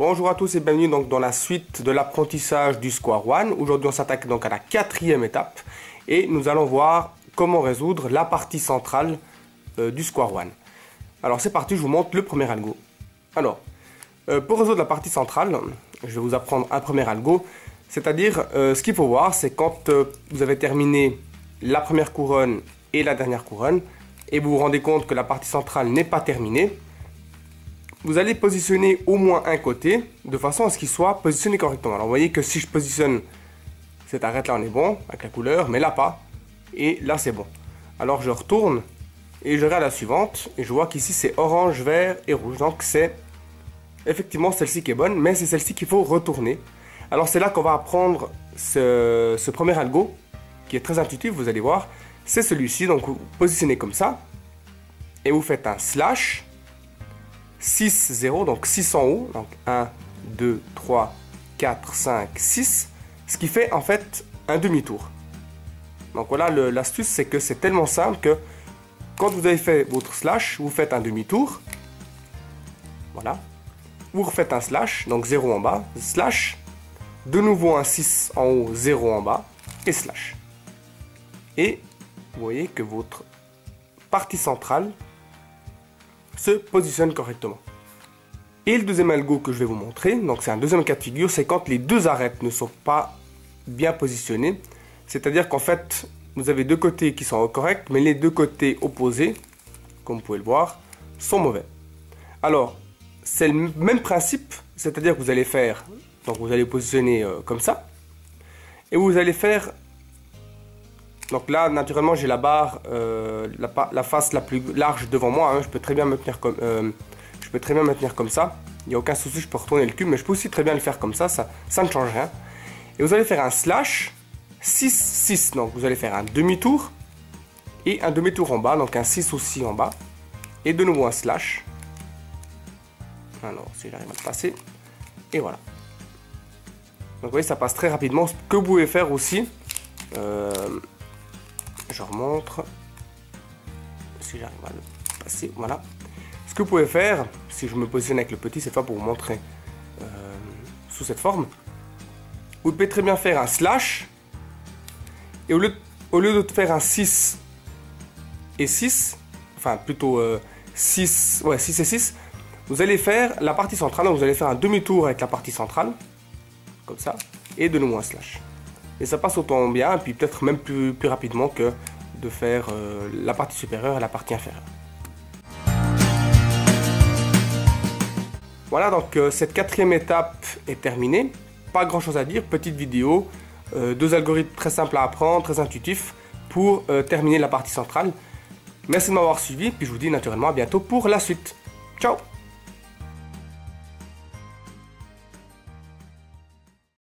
Bonjour à tous et bienvenue donc dans la suite de l'apprentissage du Square One. Aujourd'hui on s'attaque donc à la quatrième étape et nous allons voir comment résoudre la partie centrale du Square One. Alors c'est parti, je vous montre le premier algo. Alors, pour résoudre la partie centrale, je vais vous apprendre un premier algo. C'est-à-dire, ce qu'il faut voir, c'est quand vous avez terminé la première couronne et la dernière couronne et vous vous rendez compte que la partie centrale n'est pas terminée, vous allez positionner au moins un côté de façon à ce qu'il soit positionné correctement. Alors vous voyez que si je positionne cette arête là, on est bon avec la couleur, mais là pas. Et là c'est bon. Alors je retourne et je regarde la suivante et je vois qu'ici c'est orange, vert et rouge. Donc c'est effectivement celle-ci qui est bonne, mais c'est celle-ci qu'il faut retourner. Alors c'est là qu'on va apprendre ce premier algo qui est très intuitif, vous allez voir. C'est celui-ci, donc vous positionnez comme ça et vous faites un slash 6, 0, donc 6 en haut, donc 1, 2, 3, 4, 5, 6, ce qui fait en fait un demi-tour. Donc voilà, l'astuce c'est que c'est tellement simple que quand vous avez fait votre slash, vous faites un demi-tour, voilà, vous refaites un slash, donc 0 en bas, slash, de nouveau un 6 en haut, 0 en bas, et slash. Et vous voyez que votre partie centrale se positionne correctement. Et le deuxième algo que je vais vous montrer, donc c'est un deuxième cas de figure, c'est quand les deux arêtes ne sont pas bien positionnées. C'est-à-dire qu'en fait, vous avez deux côtés qui sont corrects, mais les deux côtés opposés, comme vous pouvez le voir, sont mauvais. Alors, c'est le même principe, c'est-à-dire que vous allez faire, donc vous allez positionner comme ça, et vous allez faire, donc là, naturellement, j'ai la barre, la face la plus large devant moi. Hein. Je peux très bien me tenir comme ça. Il n'y a aucun souci, je peux retourner le cube, mais je peux aussi très bien le faire comme ça. Ça ne change rien. Et vous allez faire un slash 6, 6. Donc vous allez faire un demi-tour et un demi-tour en bas. Donc un 6 aussi en bas. Et de nouveau un slash. Alors, si j'arrive à le passer. Et voilà. Donc vous voyez, ça passe très rapidement. Ce que vous pouvez faire aussi. Je remontre si j'arrive à le passer, voilà. Ce que vous pouvez faire, si je me positionne avec le petit, c'est pas pour vous montrer sous cette forme. Vous pouvez très bien faire un slash et au lieu de faire un 6 et 6, enfin plutôt 6 et 6, vous allez faire la partie centrale, donc vous allez faire un demi-tour avec la partie centrale, comme ça, et de nouveau un slash. Et ça passe autant bien, et puis peut-être même plus rapidement que de faire la partie supérieure et la partie inférieure. Voilà, donc cette quatrième étape est terminée. Pas grand chose à dire, petite vidéo, deux algorithmes très simples à apprendre, très intuitifs pour terminer la partie centrale. Merci de m'avoir suivi, puis je vous dis naturellement à bientôt pour la suite. Ciao!